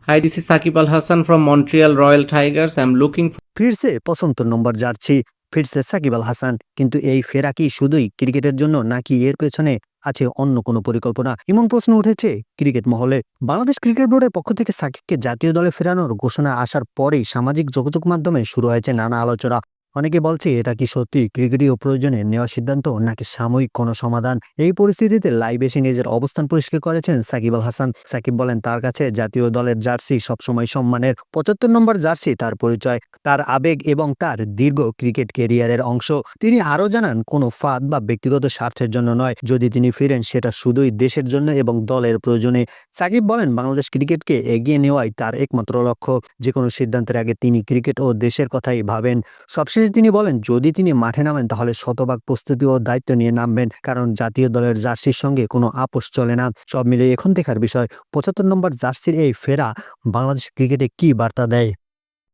Hi, this is Sakib Al Hassan from Montreal Royal Tigers. I'm looking for ফিরছে 75 নম্বর jersey, ফিরছে সাকিব আল হাসান। কিন্তু এই ফেরা কি শুধুই ক্রিকেটের জন্য নাকি এর পেছনে আছে অন্য কোনো পরিকল্পনা? এমন প্রশ্ন উঠেছে ক্রিকেট মহলে। বাংলাদেশ ক্রিকেট বোর্ডের পক্ষ থেকে সাকিবকে জাতীয় দলে ফেরানোর ঘোষণা আসার পরেই সামাজিক যোগাযোগ মাধ্যমে শুরু হয়েছে নানা আলোচনা। অনেকে বলছে এটা কি সত্যি ক্রিকেটীয় প্রয়োজনে নেওয়া সিদ্ধান্ত নাকি সাময়িক কোনো সমাধান। এই পরিস্থিতিতে লাইভ এসে নিজের অবস্থান পরিষ্কার করেছেন সাকিব আল হাসান। সাকিব বলেন তার কাছে জাতীয় দলের জার্সি সবসময় সম্মানের। 75 নম্বর জার্সি তার পরিচয়, তার আবেগ এবং তার দীর্ঘ ক্রিকেট ক্যারিয়ারের অংশ। তিনি আরও জানান কোনো ফাঁদ বা ব্যক্তিগত স্বার্থের জন্য নয়, যদি তিনি ফিরেন সেটা শুধুই দেশের জন্য এবং দলের প্রয়োজনে। সাকিব বলেন বাংলাদেশ ক্রিকেটকে এগিয়ে নেওয়াই তার একমাত্র লক্ষ্য। যে কোনো সিদ্ধান্তের আগে তিনি ক্রিকেট ও দেশের কথাই ভাবেন। সবশেষে তিনি বলেন যদি তিনি মাঠে নামেন তাহলে শতভাগ প্রস্তুতি ও দায়িত্ব নিয়ে নামবেন, কারণ জাতীয় দলের জার্সির সঙ্গে কোনো আপোষ চলে না। সব মিলিয়ে এখন দেখার বিষয় 75 নম্বর জার্সির এই ফেরা বাংলাদেশ ক্রিকেটে কি বার্তা দেয়।